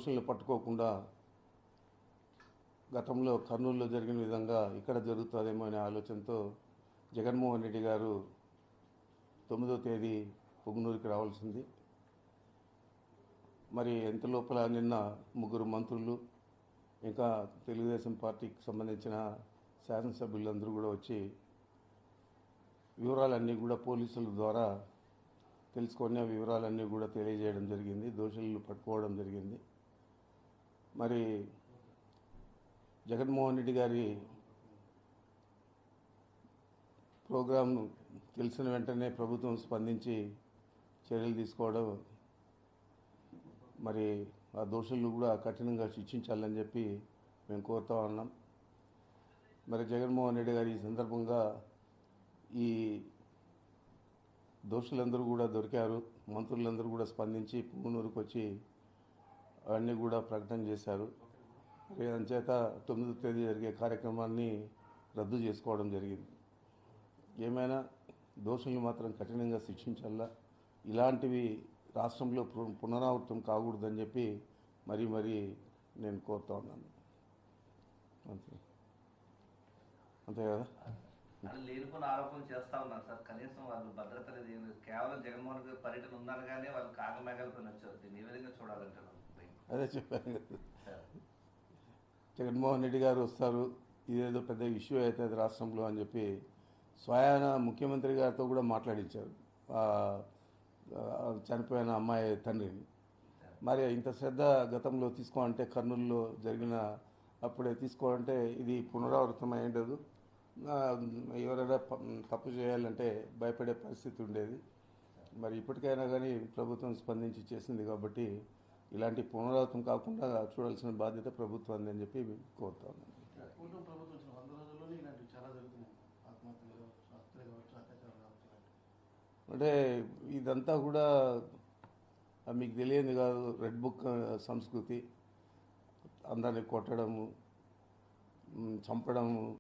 దోషులను పట్టుకోకుండా గతంలో కర్నూలులో జరిగిన విధంగా ఇక్కడ జరుగుతుందేమో అనే ఆలోచనతో జగన్మోహన్ రెడ్డి గారు 9వ తేదీ పుంగనూరుకి రావాల్సింది. మరి ఎంత లోపల నిన్న 3 మంత్రులు ఇంకా తెలుగుదేశం పార్టీకి సంబంధించిన శాసనసభ్యులందరూ కూడా వచ్చి వివరాలన్నీ కూడా పోలీసుల ద్వారా తెలుసుకొని ఆ వివరాలన్నీ కూడా తెలియజేయడం జరిగింది. దోషులను పట్టుకోవడం జరిగింది. మరి జగన్మోహన్ రెడ్డి గారి ప్రోగ్రాం తెలిసిన వెంటనే ప్రభుత్వం స్పందించి చర్యలు తీసుకోవడం, మరి ఆ దోషులను కూడా కఠినంగా శిక్షించాలని చెప్పి మేము కోరుతా ఉన్నాం. మరి జగన్మోహన్ రెడ్డి గారు ఈ సందర్భంగా ఈ దోషులందరూ కూడా దొరికారు. మంత్రులందరూ కూడా స్పందించి పుంగనూరుకు వచ్చి అవన్నీ కూడా ప్రకటన చేశారు. అందుచేత 9వ తేదీ జరిగే కార్యక్రమాన్ని రద్దు చేసుకోవడం జరిగింది. ఏమైనా దోషుల్ని మాత్రం కఠినంగా శిక్షించాలా, ఇలాంటివి రాష్ట్రంలో పునరావృతం కాకూడదని చెప్పి మరీ నేను కోరుతా ఉన్నాను. అంతే కదా. లేనిపోయిన ఆరోపణలు చేస్తా ఉన్నారు సార్. కనీసం వాళ్ళు భద్రత లేదు. కేవలం జగన్మోహన్ రెడ్డి పర్యటన ఉందనగానే వాళ్ళు కాగమేఘాలపై వచ్చారు. దీన్ని ఏ విధంగా చూడాలంటారు? అదే చెప్పాను కదా, జగన్మోహన్ రెడ్డి గారు వస్తారు, ఇదేదో పెద్ద ఇష్యూ అవుతుంది రాష్ట్రంలో అని చెప్పి స్వయాన ముఖ్యమంత్రి గారితో కూడా మాట్లాడించారు చనిపోయిన అమ్మాయి తండ్రిని. మరి ఇంత శ్రద్ధ గతంలో తీసుకోవాలంటే కర్నూలులో జరిగిన అప్పుడే తీసుకోవాలంటే ఇది పునరావృతం అయ్యేది. ఎవరైనా తప్పు చేయాలంటే భయపడే పరిస్థితి ఉండేది. మరి ఇప్పటికైనా కానీ ప్రభుత్వం స్పందించి చేసింది కాబట్టి ఇలాంటి పునరావృతం కాకుండా చూడాల్సిన బాధ్యత ప్రభుత్వాన్ని అని చెప్పి కోరుతా ఉన్నాను. అంటే ఇదంతా కూడా మీకు తెలియదు కాదు, రెడ్ బుక్ సంస్కృతి, అందరిని కొట్టడము, చంపడము,